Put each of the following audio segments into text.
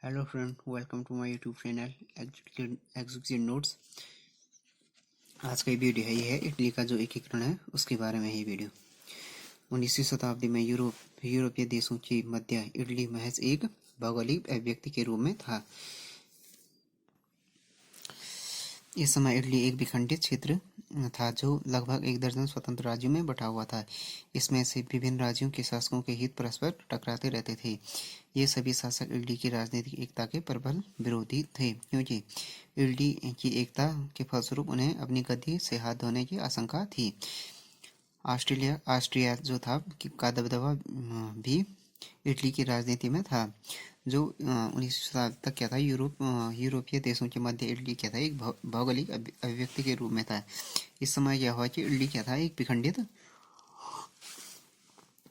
Hello friend, welcome to my YouTube channel executive notes. आज का video है, ये है इटली का जो एकीकरण है उसके बारे में ही वीडियो। 19वीं शताब्दी में यूरोपीय देशों की मध्य इटली महज एक भौगोलिक अभिव्यक्ति के रूप में था। इस समय इटली एक विखंडित क्षेत्र था जो लगभग एक दर्जन स्वतंत्र राज्यों में बटा हुआ था। इसमें से विभिन्न राज्यों के शासकों के हित परस्पर टकराते रहते थे। ये सभी शासक इटली की राजनीतिक एकता के प्रबल विरोधी थे, क्योंकि इटली की एकता के फलस्वरूप उन्हें अपनी गद्दी से हाथ धोने की आशंका थी। ऑस्ट्रिया जो था का दबदबा भी इटली की राजनीति में था, जो 19वीं शताब्दी तक क्या था, यूरोपीय देशों के मध्य इटली क्या था, एक भौगोलिक अभिव्यक्ति के रूप में था। इस समय क्या हुआ कि इटली क्या था, एक विखंडित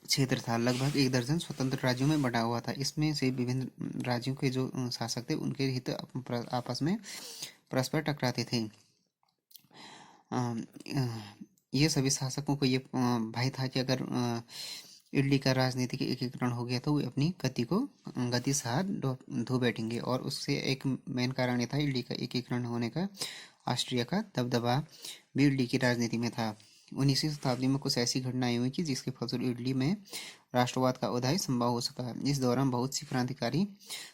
क्षेत्र था, लगभग एक दर्जन स्वतंत्र राज्यों में बटा हुआ था। इसमें से विभिन्न राज्यों के जो शासक थे उनके हित आपस में परस्पर टकराते थे। ये सभी शासकों को ये भय था कि अगर इटली का राजनीतिक एकीकरण हो गया तो वो अपनी गति से हाथ धो बैठेंगे, और उससे एक मेन कारण ये था इटली का एकीकरण होने का। ऑस्ट्रिया का दबदबा भी इटली की राजनीति में था। 19वीं शताब्दी में कुछ ऐसी घटनाएं हुई कि जिसके फलस्वरूप इटली में राष्ट्रवाद का उदय संभव हो सका। इस दौरान बहुत सी क्रांतिकारी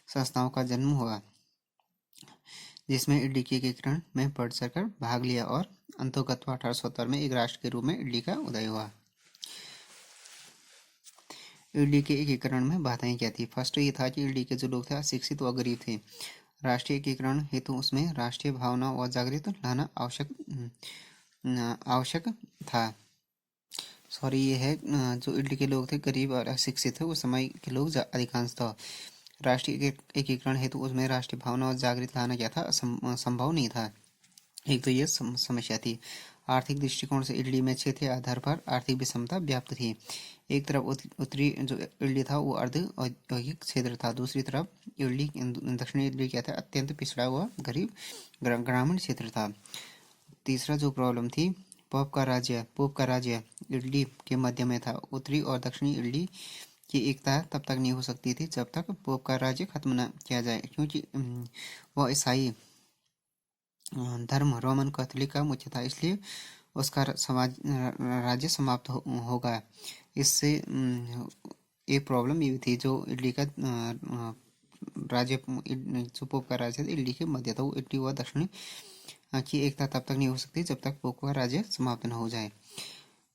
संस्थाओं का जन्म हुआ, जिसमें इटली के एकीकरण में बढ़ चढ़कर भाग लिया, और अंततः 1870 में एक राष्ट्र के रूप में इटली का उदय हुआ। इटली के एकीकरण में बाधाएं क्या थी? फर्स्ट ये था कि इटली के जो लोग थे अशिक्षित व गरीब थे। राष्ट्रीय एकीकरण हेतु उसमें राष्ट्रीय भावना और जागृत लाना आवश्यक था। सॉरी, ये है जो इटली के लोग थे गरीब और अशिक्षित थे, उस समय के लोग अधिकांश था। राष्ट्रीय एकीकरण हेतु उसमें राष्ट्रीय भावना और जागृत लाना क्या था, संभव नहीं था। एक तो ये समस्या थी। आर्थिक दृष्टिकोण से इटली में क्षेत्रीय आधार पर आर्थिक विषमता व्याप्त थी। एक तरफ उत्तरी जो इटली था वो अर्ध औद्योगिक क्षेत्र था, दूसरी तरफ दक्षिणी इटली क्या था, अत्यंत पिछड़ा हुआ गरीब ग्रामीण क्षेत्र था। तीसरा जो प्रॉब्लम थी, पोप का राज्य इटली के मध्य में था। उत्तरी और दक्षिणी इटली की एकता तब तक नहीं हो सकती थी जब तक पोप का राज्य खत्म न किया जाए, क्योंकि वह ईसाई धर्म रोमन कैथोलिक का मुख्य था, इसलिए उसका राज्य समाप्त होगा। इससे एक प्रॉब्लम ये थी, जो इटली का राज्य जो पोप का राज्य था इटली के मध्य था, वो इटली व दक्षिणी की एकता तब तक नहीं हो सकती जब तक पोप का राज्य समाप्त न हो जाए।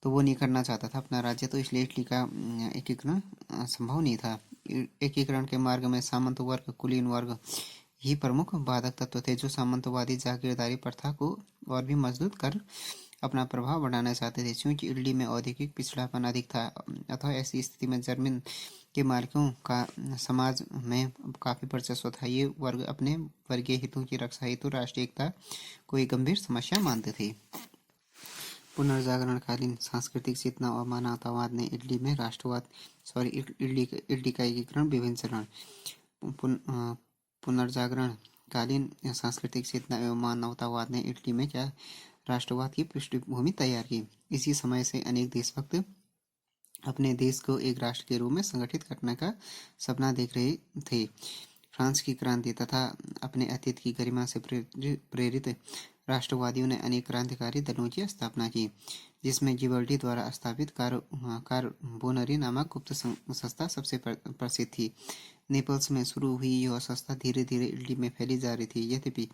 तो वो नहीं करना चाहता था अपना राज्य, तो इसलिए इटली का एकीकरण संभव नहीं था। एकीकरण के मार्ग में सामंत वर्ग, कुलीन वर्ग ही प्रमुख बाधक तत्व थे, जो सामंतवादी जागीरदारी प्रथा को और भी मजबूत कर अपना प्रभाव बढ़ाना चाहते थे। क्योंकि इटली में औद्योगिक पिछड़ापन अधिक था, अतः ऐसी स्थिति में जर्मन के मालिकों का समाज में काफी वर्चस्व था। ये वर्ग अपने वर्गीय हितों की रक्षा हेतु राष्ट्रीय एकता को एक गंभीर समस्या मानते थे। पुनर्जागरणकालीन सांस्कृतिक चेतना और मानवतावाद ने इटली में इटली का एकीकरण विभिन्न चरण। पुनर्जागरण कालीन सांस्कृतिक चेतना एवं मानवतावाद ने इटली में क्या राष्ट्रवाद की पृष्ठभूमि तैयार की। इसी समय से अनेक देशभक्त अपने देश को एक राष्ट्र के रूप में संगठित करने का सपना देख रहे थे। फ्रांस की क्रांति तथा अपने अतीत की गरिमा से प्रेरित राष्ट्रवादियों ने अनेक क्रांतिकारी दलों की स्थापना की, जिसमें गिबल्डी द्वारा स्थापित कार्बोनरी नामक गुप्त संस्था सबसे प्रसिद्ध थी। नेपल्स में शुरू हुई यह संस्था धीरे धीरे इटली में फैली जा रही थी। यद्यपि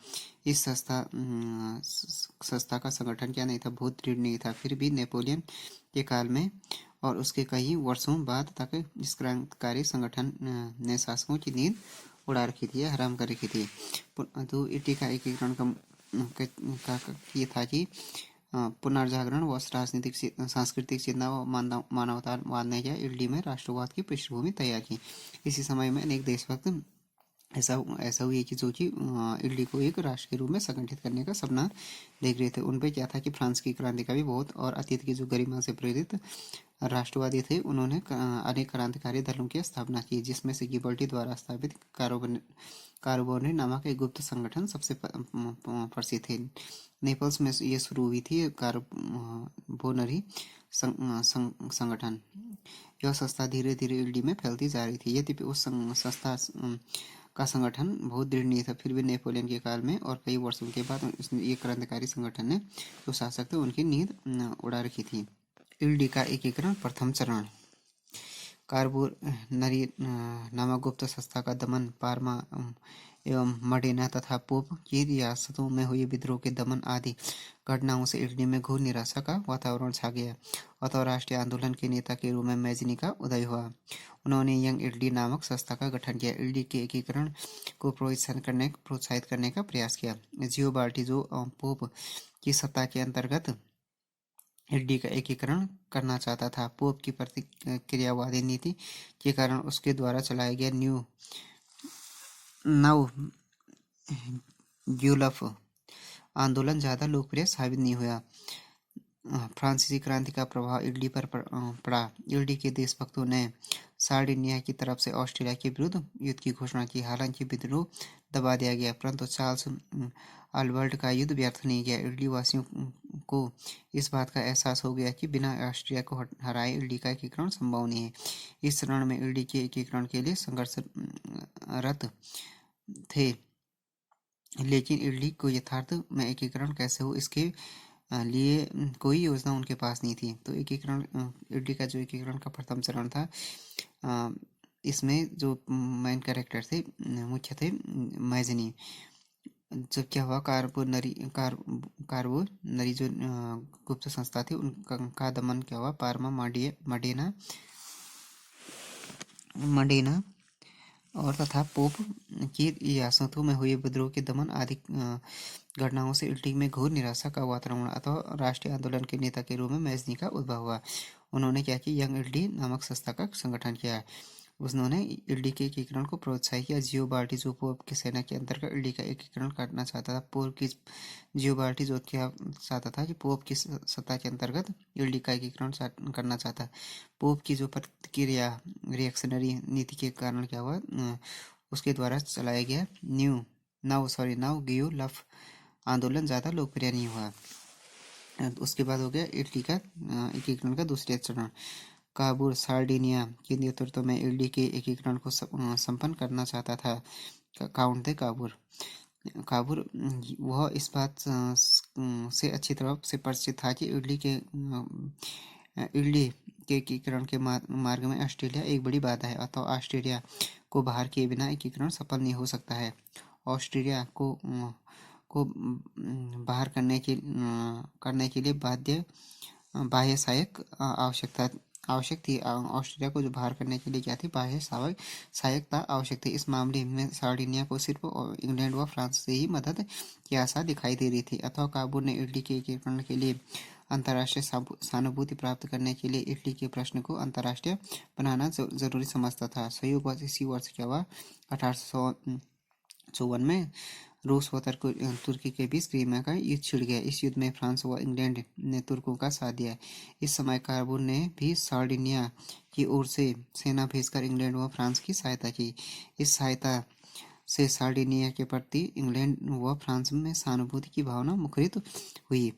इस संस्था का संगठन क्या नहीं था, बहुत दृढ़ नहीं था, फिर भी नेपोलियन के काल में और उसके कई वर्षों बाद तक इस क्रांतिकारी संगठन ने शासकों की नींद उड़ा रखी थी, हराम कर रखी थी। तो इटली का एकीकरण का ये था कि पुनर्जागरण व राजनीतिक सांस्कृतिक चेतना व मानवतावाद ने इटली में राष्ट्रवाद की पृष्ठभूमि तैयार की। इसी समय में अनेक देशभक्त ऐसा हुई कि जो कि इटली को एक राष्ट्र के रूप में संगठित करने का सपना देख रहे थे। उन पे क्या था कि फ्रांस की क्रांति का भी बहुत और अतीत की जो गरिमा से प्रेरित राष्ट्रवादी थे, उन्होंने अनेक क्रांतिकारी दलों की स्थापना की, जिसमें से गिबल्डी द्वारा स्थापित कार्बोनरी नामक एक गुप्त संगठन सबसे प्रसिद्ध थे। नेपल्स में ये शुरू हुई थी कार्बोनरी संगठन। यह संस्था धीरे धीरे इटली में फैलती जा रही थी। यद्यपि उस संस्था का संगठन बहुत दृढ़ नहीं था। फिर भी नेपोलियन के काल में और कई वर्षों के बाद ये क्रांतिकारी संगठन ने जो शासक थे उनकी नींद उड़ा रखी थी। इल्डी का एकीकरण प्रथम चरण। कारबूर नरी नामक गुप्त संस्था का दमन, पार्मा एवं मडेना तथा पोप की रियासतों में हुए विद्रोह के दमन आदि घटनाओं से इटली में घोर निराशा का वातावरण छा गया। अतः राष्ट्रीय आंदोलन के नेता के रूप में मैजनी का उदय हुआ। उन्होंने यंग इटली नामक संस्था का गठन किया, इटली के एकीकरण को प्रोत्साहित करने का प्रयास किया। जियोबार्टी जो पोप की सत्ता के अंतर्गत इटली का एकीकरण करना चाहता था, पोप की प्रतिक्रियावादी नीति के कारण उसके द्वारा चलाया गया नव ग्युलफ आंदोलन ज्यादा लोकप्रिय साबित नहीं हुआ। फ्रांसीसी क्रांति का प्रभाव इटली पर पड़ा। इटली के देशभक्तों ने सार्डिनिया की तरफ से ऑस्ट्रिया के विरुद्ध युद्ध की घोषणा की। हालांकि विद्रोह दबा दिया गया, परंतु चार्ल्स अल्बर्ट का युद्ध व्यर्थ नहीं गया। इटली वासियों को इस बात का एहसास हो गया कि बिना ऑस्ट्रिया को हराए इटली का एकीकरण संभव नहीं है। इस चरण में इटली के एकीकरण के लिए संघर्षरत थे, लेकिन इटली को यथार्थ में एकीकरण कैसे हो इसके लिए कोई योजना उनके पास नहीं थी। तो एकीकरण इटली का जो एकीकरण का प्रथम चरण था, इसमें जो मेन कैरेक्टर थे, मुख्य थे मैजनी। जब क्या हुआ, कार्बो नरी जो गुप्त संस्था थी उनका दमन क्या हुआ, पार्मा मडेना और तथा पोप की रियासतों में हुए विद्रोह के दमन आदि घटनाओं से इटली में घोर निराशा का वातावरण, अतः राष्ट्रीय आंदोलन के नेता के रूप में मैजनी का उद्भव हुआ। उन्होंने क्या किया, यंग इटली नामक संस्था का संगठन किया। उसने इटली के एकीकरण को प्रोत्साहित किया। जियोबार्टी जो पोप की सेना के अंतर्गत इटली का एकीकरण करना चाहता था। जियोबार्टी जो क्या चाहता था कि पोप की सत्ता के अंतर्गत इटली का एकीकरण करना चाहता। पोप की जो प्रतिक्रिया रिएक्शनरी नीति के कारण क्या हुआ, उसके द्वारा चलाया गया नव ग्युलफ आंदोलन ज़्यादा लोकप्रिय नहीं हुआ। उसके बाद हो गया इटली का एकीकरण का दूसरे चरण। काबूल सार्डिनिया के नेतृत्व में इटली के एकीकरण को संपन्न करना चाहता था काउंट दे काबूल। वह इस बात से अच्छी तरह से परिचित था कि इटली के एकीकरण के मार्ग में ऑस्ट्रेलिया एक बड़ी बाधा है, अतः ऑस्ट्रेलिया को बाहर किए बिना एकीकरण सफल नहीं हो सकता है। ऑस्ट्रेलिया को बाहर करने के लिए बाह्य सहायक आवश्यक थी। ऑस्ट्रेलिया को जो बाहर करने के लिए क्या थी, बाह्य सहायकता आवश्यक थी। इस मामले में सार्डिनिया को सिर्फ इंग्लैंड व फ्रांस से ही मदद की आशा दिखाई दे रही थी। अतः काबूल ने इटली के एकीकरण के लिए अंतर्राष्ट्रीय सहानुभूति प्राप्त करने के लिए इटली के प्रश्न को अंतर्राष्ट्रीय बनाना जरूरी समझता था। संयोग इसी वर्ष क्या हुआ, 1854 में रूस व तुर्की के बीच क्रीमिया का युद्ध छिड़ गया। इस युद्ध में फ्रांस व इंग्लैंड ने तुर्कों का साथ दिया। इस समय काबूल ने भी सार्डिनिया की ओर से सेना भेजकर इंग्लैंड व फ्रांस की सहायता की। इस सहायता से सार्डिनिया के प्रति इंग्लैंड व फ्रांस में सहानुभूति की भावना मुखरित हुई।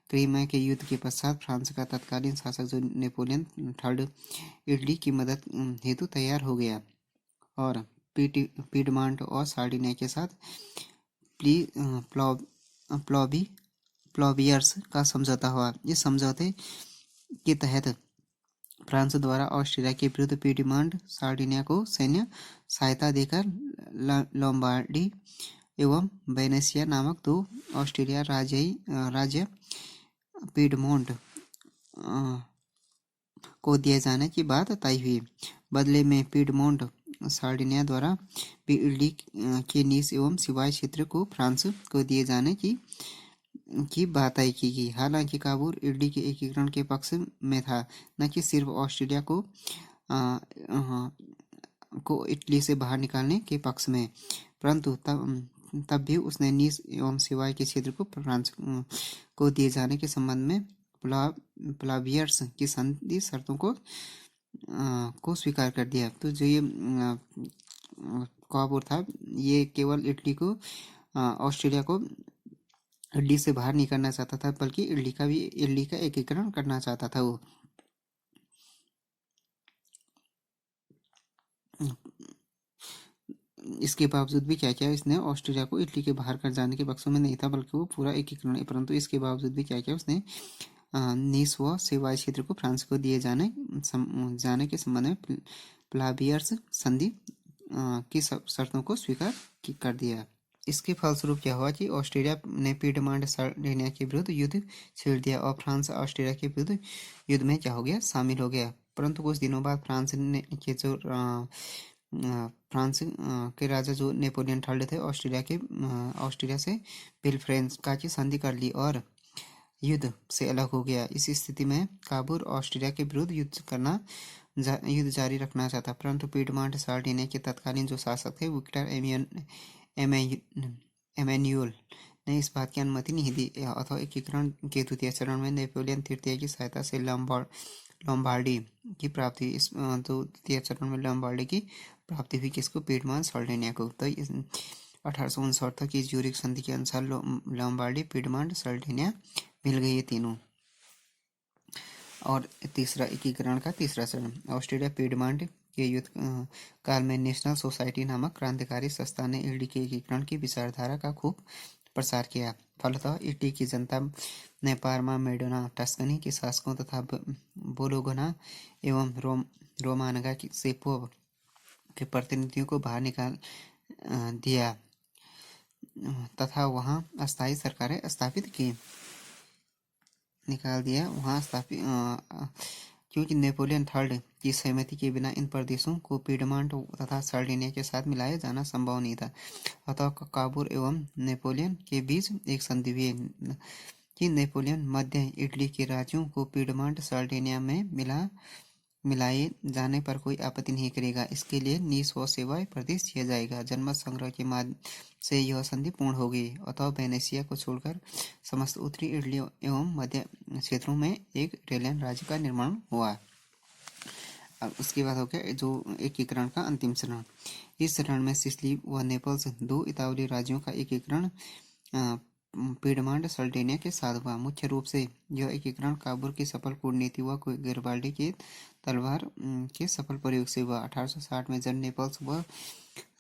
क्रीमिया के युद्ध के पश्चात फ्रांस का तत्कालीन शासक जो नेपोलियन थर्ड इटली की मदद हेतु तैयार हो गया और पीडमांट और सार्डिनिया के साथ प्लॉबियर्स का समझौता हुआ। इस समझौते के तहत फ्रांस द्वारा ऑस्ट्रिया के विरुद्ध पीडमांट सार्डिनिया को सैन्य सहायता देकर लोम्बार्डी एवं वेनेसिया नामक दो ऑस्ट्रिया राज्य पीडमोंट को दिए जाने की बात तय हुई। बदले में पीडमोंट सार्डिनिया द्वारा इटली के नीस एवं सिवाय क्षेत्र को फ्रांस को दिए जाने की बात तय की गई। हालांकि काबूल इटली के एकीकरण के पक्ष में था, न कि सिर्फ ऑस्ट्रेलिया को इटली से बाहर निकालने के पक्ष में, परंतु तब भी उसने नीस एवं सिवाय के क्षेत्र को फ्रांस को दिए जाने के संबंध में प्लाबियर्स की संधि शर्तों को स्वीकार कर दिया। तो जो ये काबूल था, ये केवल ऑस्ट्रेलिया को इटली से बाहर नहीं करना चाहता था, बल्कि इटली का एकीकरण करना चाहता था वो। इसके बावजूद भी क्या किया इसने, ऑस्ट्रिया को इटली के बाहर कर जाने के बक्सों में नहीं था, बल्कि वो पूरा एकीकरण, परंतु इसके बावजूद भी क्या किया उसने, नीस व सेवाई क्षेत्र को फ्रांस को दिए जाने के संबंध में प्लाबियर्स संधि की शर्तों को स्वीकार कर दिया। इसके फलस्वरूप क्या हुआ कि ऑस्ट्रिया ने पीडमांड सार्डिनिया के विरुद्ध युद्ध छेड़ दिया और फ्रांस ऑस्ट्रिया के विरुद्ध युद्ध में क्या हो गया, शामिल हो गया। परंतु कुछ दिनों बाद फ्रांस के राजा जो नेपोलियन थर्ड थे, ऑस्ट्रिया से विल्फ्रेंस्का की संधि कर ली और युद्ध से अलग हो गया। इस स्थिति में काबूल ऑस्ट्रिया के विरुद्ध युद्ध जारी रखना चाहता, परंतु पीडमांट सार्डिनिया के तत्कालीन जो शासक थे विक्टर एमेन्युअल ने इस बात की अनुमति नहीं दी, अथवा एकीकरण के द्वितीय चरण में नेपोलियन तृतीय की सहायता से लोम्बार्डी की प्राप्ति, इस तो द्वितीय चरण में लोम्बार्डी की प्राप्ति हुई, किसको, पीडमांट सार्डिनिया को। तो 1859 तक की ज्यूरिख संधि के अनुसार लोम्बार्डी, पीडमांट, सार्डिनिया मिल गई ये तीनों। और तीसरा एकीकरण का तीसरा चरण, ऑस्ट्रिया पीडमांट के युद्ध काल में नेशनल सोसाइटी नामक क्रांतिकारी संस्था ने इटली के एकीकरण की विचारधारा का खूब प्रसार किया। फलतः इटली की जनता ने पार्मा, मेडोना, टस्कनी के शासकों तथा बोलोगना एवं रोमानगा से पोप के प्रतिनिधियों को बाहर निकाल दिया तथा वहां अस्थायी सरकारें स्थापित की। क्योंकि नेपोलियन थर्ड की सहमति के बिना इन प्रदेशों को पीडमांट तथा सार्डिनिया के साथ मिलाया जाना संभव नहीं था। अतः काबूल एवं नेपोलियन के बीच एक संधि हुई कि नेपोलियन मध्य इटली के राज्यों को पीडमांट सार्डिनिया में मिलाए जाने पर कोई आपत्ति नहीं करेगा। इसके लिए नीस व सेवाई प्रदेश दिया जाएगा। जनमत संग्रह के माध्यम से यह संधि पूर्ण हो गई, अतः वेनेसिया को छोड़कर समस्त उत्तरी इटली एवं मध्य क्षेत्रों में एक इटालियन राज्य का निर्माण हुआ। अब उसके बाद हो गया जो एकीकरण का अंतिम चरण। इस चरण में सिसिली व नेपल्स, दो इतालियी राज्यों का एकीकरण पीडमांट सार्डिनिया के साथ हुआ। मुख्य रूप से यह एकीकरण काबूल की सफल कूटनीति व गैरिबाल्डी के तलवार के सफल प्रयोग से हुआ। 1860 में जब नेपल्स व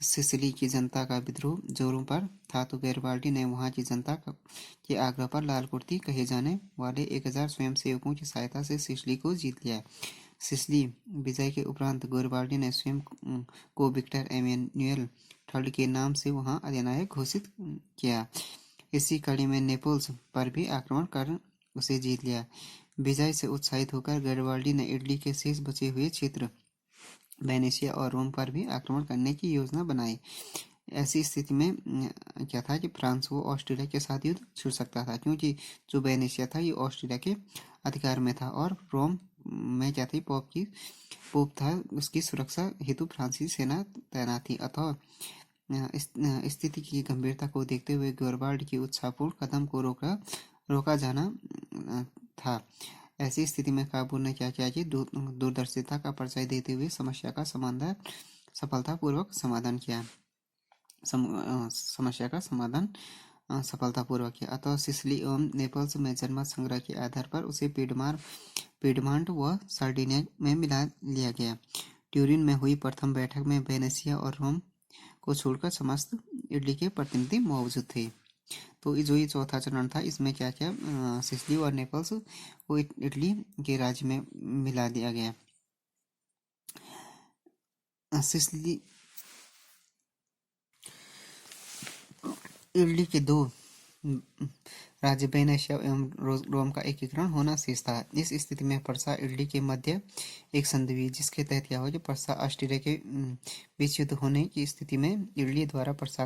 सिसिली की जनता का विद्रोह जोरों पर था, तो गैरिबाल्डी ने वहां की जनता के आग्रह पर लाल कुर्ती कहे जाने वाले 1000 स्वयंसेवकों की सहायता से सिसिली को जीत लिया। सिसिली विजय के उपरांत गैरिबाल्डी ने स्वयं को विक्टर एमेनुएल थर्ड के नाम से वहां अधिनायक घोषित किया। इसी कड़ी में नेपल्स पर भी आक्रमण कर उसे जीत लिया। विजय से उत्साहित होकर गैरिबाल्डी ने इटली के शेष बचे हुए क्षेत्र वेनेशिया और रोम पर भी आक्रमण करने की योजना बनाई। ऐसी स्थिति में क्या था कि फ्रांस वो ऑस्ट्रिया के साथ युद्ध छिड़ सकता था, क्योंकि जो वेनेशिया था ये ऑस्ट्रिया के अधिकार में था और रोम में क्या थी, पोप था, उसकी सुरक्षा हेतु फ्रांसीसी सेना तैनात थी। अतः स्थिति की गंभीरता को देखते हुए गैरिबाल्डी की उत्साहपूर्ण कदम को रोका जाना था। ऐसी स्थिति में काबूल ने क्या किया कि दूरदर्शिता का परिचय देते हुए समस्या का सफलतापूर्वक समाधान किया। अतः सिसिली एवं नेपल्स में जनमत संग्रह के आधार पर उसे पीडमांट व सार्डिनिया में मिला लिया गया। ट्यूरिन में हुई प्रथम बैठक में वेनेसिया और रोम को छोड़कर समस्त इटली के प्रतिनिधि मौजूद थे। तो जो ये चौथा चरण था, इसमें क्या क्या सिसिली और नेपल्स को इटली के राज्य में मिला दिया गया। सिसिली इटली के दो राज्य वेनेशिया एवं रोम का एकीकरण होना शेष था। इस स्थिति में पर्सा इटली के मध्य एक संधि हुई, जिसके तहत क्या हुआ कि पर्सा ऑस्ट्रिया के बीच युद्ध होने की स्थिति में इटली द्वारा पर्सा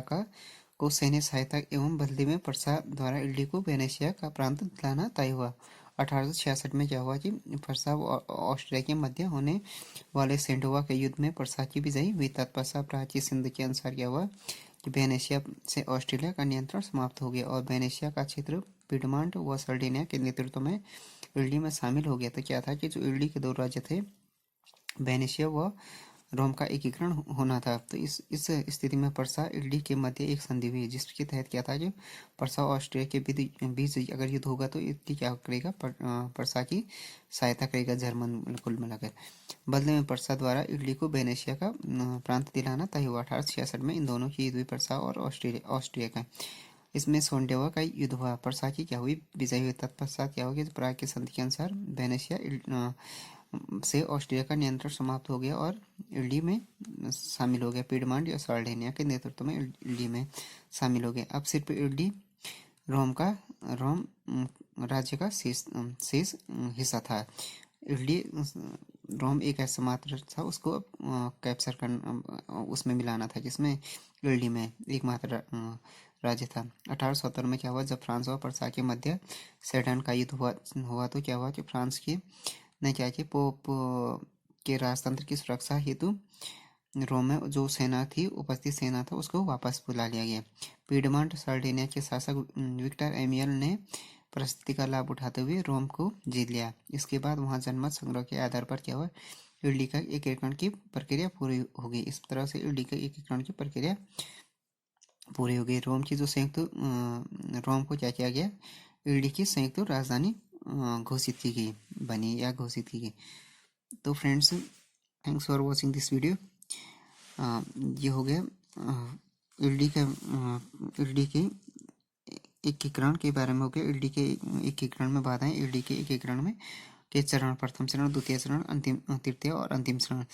को सैन्य सहायता एवं बदले में पर्सा द्वारा इटली को वेनेशिया का प्रांत दिलाना तय हुआ। 1866 में क्या हुआ कि पर्सा और ऑस्ट्रिया के मध्य होने वाले सेंडोवा के युद्ध में पर्सा की विजयी हुई। तत्पश्चात प्राचीन सिंध के अनुसार क्या हुआ कि वेनेशिया से ऑस्ट्रिया का नियंत्रण समाप्त हो गया और वेनेशिया का क्षेत्र पीडमांट व सार्डिनिया के नेतृत्व में इटली में शामिल हो गया। तो क्या था कि जो इटली के दो राज्य थे, वेनेशिया व रोम का एकीकरण होना था। तो इस स्थिति में परसा इटली के मध्य एक संधि हुई, जिसके तहत क्या था, जो परसा और ऑस्ट्रिया के बीच अगर युद्ध होगा तो इटली क्या करेगा, परसा की सहायता करेगा, जर्मन कुल मिलाकर। बदले में परसा द्वारा इटली को वेनेशिया का प्रांत दिलाना तय हुआ। 1866 में इन दोनों की युद्ध हुई, परसा और ऑस्ट्रिया का। इसमें सोंडेवा का युद्ध हुआ, परसा की क्या हुई, विजय हुई। तत्पश्चात क्या हो गया, प्राग के संधि के अनुसार वेनेशिया से ऑस्ट्रिया का नियंत्रण समाप्त हो गया और इटली में शामिल हो गया। पिडमॉन्ट या सार्डिनिया के नेतृत्व में इटली में शामिल हो गया। अब सिर्फ इटली रोम राज्य का शेष हिस्सा था। इटली रोम एक ऐसा मात्र था, उसको कैप्चर करना, उसमें मिलाना था, जिसमें इटली में एकमात्र राज्य था। 1870 में क्या हुआ, जब फ्रांस और परसा के मध्य सेडन का युद्ध हुआ तो क्या हुआ कि फ्रांस की ने क्या किया, पोप के राजतंत्र की सुरक्षा हेतु रोम में जो सेना थी, उपस्थित सेना था, उसको वापस बुला लिया गया। पीडमॉन्ट सार्डिनिया के शासक विक्टर एमियल ने परिस्थिति का लाभ उठाते हुए रोम को जीत लिया। इसके बाद वहां जनमत संग्रह के आधार पर क्या हुआ, इटली का एकीकरण की प्रक्रिया पूरी हो गई। इस तरह से इटली का एकीकरण की प्रक्रिया पूरी हो गई। रोम की जो रोम को क्या किया गया, इटली की संयुक्त राजधानी घोषित की गई, बनी या घोषित की गई। तो friends, thanks for watching this video. ये हो गया इटली के एकीकरण के बारे में हो गया। इटली के एकीकरण में बात है, इटली के एकीकरण में के चरण, प्रथम चरण, द्वितीय चरण, अंतिम, तृतीय और अंतिम चरण।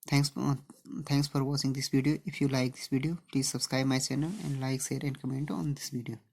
Thanks for watching this video. If you like this video, please subscribe my channel and like, share and comment on this video.